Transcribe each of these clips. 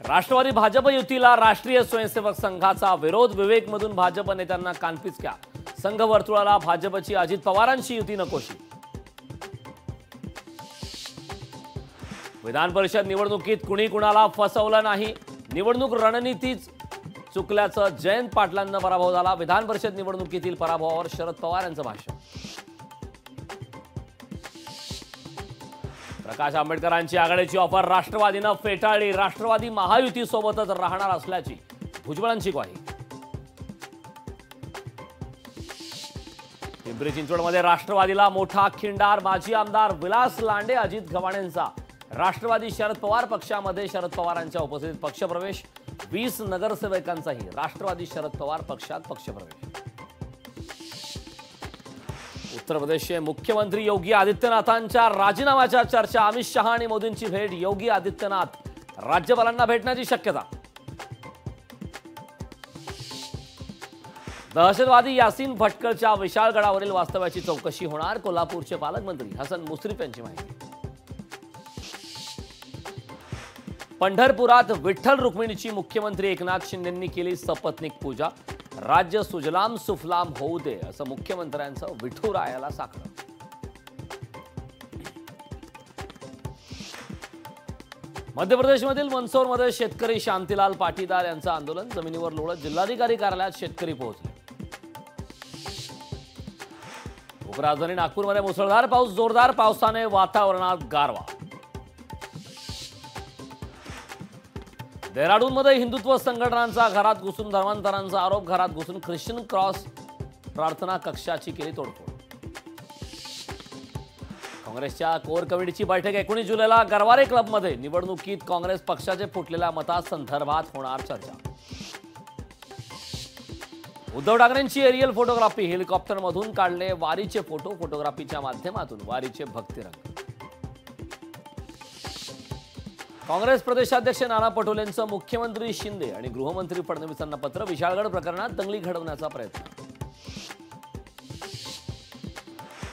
राष्ट्रवादी भाजप युतीला राष्ट्रीय स्वयंसेवक संघाचा विरोध, विवेकमधून भाजप नेत्यांना कानपिचक्या। संघ वर्तुळाला भाजपची अजित पवारांची युती नकोशी। विधान परिषद निवडणुकीत कुणी कुणाला फसवलं नाही, निवडणूक रणनीतीच चुकल्याचं जयंत पाटलांना पराभव झाला। विधान परिषद निवडणुकीतील पराभवावर शरद पवार यांचं भाषण। प्रकाश आंबेडकरांची आघाडीची ऑफर राष्ट्रवादीनं फेटाळली, राष्ट्रवादी महायुती सोबतच राहणार असल्याची भुजबळांची ग्वाही। पिंपरी चिंचवडमध्ये राष्ट्रवादीला मोठा खिंडार, माजी आमदार विलास लांडे अजित गव्हाणेंचा राष्ट्रवादी शरद पवार पक्षामध्ये शरद पवारांच्या उपस्थितीत पक्षप्रवेश। 20 नगरसेवकांचाही राष्ट्रवादी शरद पवार पक्षात पक्षप्रवेश। उत्तर प्रदेशचे मुख्यमंत्री योगी आदित्यनाथांच्या राजीनाम्याच्या चर्चा, अमित शहा आणि मोदींची भेट, योगी आदित्यनाथ राज्यपालांना भेटण्याची शक्यता। दहशतवादी यासीन भटकळच्या विशाळगडावरील वास्तव्याची चौकशी होणार, कोल्हापूरचे पालकमंत्री हसन मुश्रीफ यांची माहिती। पंढरपुरात विठ्ठल रुक्मिणीची मुख्यमंत्री एकनाथ शिंदेंनी केली सपत्नीक पूजा, राज्य सुजलाम सुफलाम होऊ दे असं मुख्यमंत्र्यांचं विठुरायाला साकडं। मध्य प्रदेशमधील मंदसौरमध्ये शेतकरी शांतीलाल पाटीदार यांचं आंदोलन, जमिनीवर लोळत जिल्हाधिकारी कार्यालयात शेतकरी पोहोचले। उपराजधानी नागपूरमध्ये मुसळधार पाऊस, जोरदार पावसाने वातावरणात गारवा। डेहराडूनमध्ये हिंदुत्व संघटनांचा घरात घुसून धर्मांतरांचा आरोप, घरात घुसून ख्रिश्चन क्रॉस प्रार्थना कक्षाची केली तोडफोड। काँग्रेसच्या कोर कमिटीची बैठक 19 जुलैला गरवारे क्लबमध्ये, निवडणुकीत काँग्रेस पक्षाचे फुटलेल्या मतासंदर्भात होणार चर्चा। उद्धव ठाकरेंची एरियल फोटोग्राफी, हेलिकॉप्टरमधून काढले वारीचे फोटो, फोटोग्राफीच्या माध्यमातून वारीचे भक्तिरंग। काँग्रेस प्रदेशाध्यक्ष नाना पटोलेंचं मुख्यमंत्री शिंदे आणि गृहमंत्री फडणवीसांना पत्र, विशाळगड प्रकरणात दंगली घडवण्याचा प्रयत्न।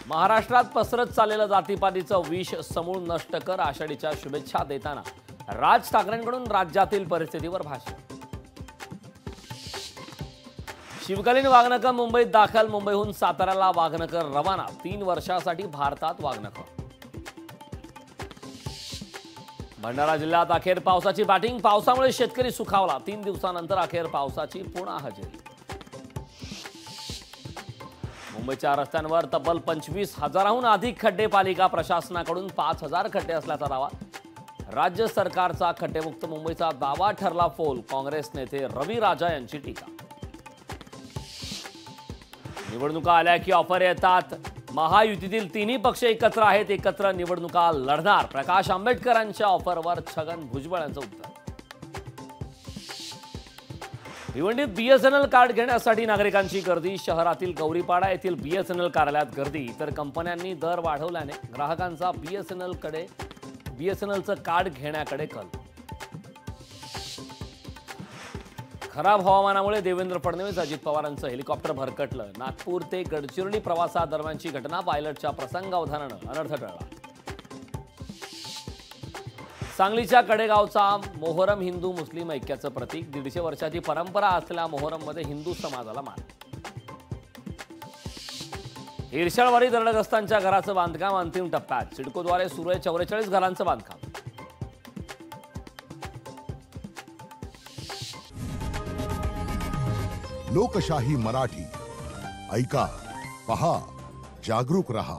महाराष्ट्रात पसरत चाललेलं जातीपातीचं विष समूळ नष्ट कर, आषाढीच्या शुभेच्छा देताना राज ठाकरेंकडून राज्यातील परिस्थितीवर भाष्य। शिवकालीन वाघनखं मुंबईत दाखल, मुंबईहून साताऱ्याला वाघनखं रवाना, 3 वर्षासाठी भारतात वाघनखं। भंडारा जिल्ह्यात अखेर पावसाची बॅटिंग, पावसामुळे शेतकरी सुखावला, 3 दिवसानंतर अखेर पावसाची पुन्हा हजेरी। मुंबईच्या रस्त्यांवर तब्बल 25,000हून अधिक खड्डे, पालिका प्रशासनाकडून 5,000 खड्डे असल्याचा दावा। राज्य सरकारचा खड्डेमुक्त मुंबईचा दावा ठरला फोल, काँग्रेस नेते रवी राजा यांची टीका। निवडणुका आल्या की ऑफर येतात, महायुतीतील तिन्ही पक्ष एकत्र आहेत, एकत्र निवडणुका लढणार, प्रकाश आंबेडकरांच्या ऑफरवर छगन भुजबळ यांचं उत्तर। भिवंडीत बीएसएनएल कार्ड घेण्यासाठी नागरिकांची गर्दी, शहरातील गौरीपाडा येथील बीएसएनएल कार्यालयात गर्दी, इतर कंपन्यांनी दर वाढवल्याने ग्राहकांचा बीएसएनएलचं कार्ड घेण्याकडे कल। खराब हवामानामुळे देवेंद्र फडणवीस अजित पवारांचं हेलिकॉप्टर भरकटलं, नागपूर ते गडचिरोली प्रवासादरम्यानची घटना, पायलटच्या प्रसंगावधानानं अनर्थ टळला। सांगलीच्या कडेगावचा मोहरम हिंदू मुस्लिम ऐक्याचं प्रतीक, 150 वर्षाची परंपरा असलेल्या मोहरममध्ये हिंदू समाजाला मान। हिरशाळवाडी दरडग्रस्तांच्या घराचं बांधकाम अंतिम टप्प्यात, सिडकोद्वारे सुरू आहे 44 घरांचं बांधकाम। लोकशाही मराठी, ऐका, पहा, जागरूक रहा।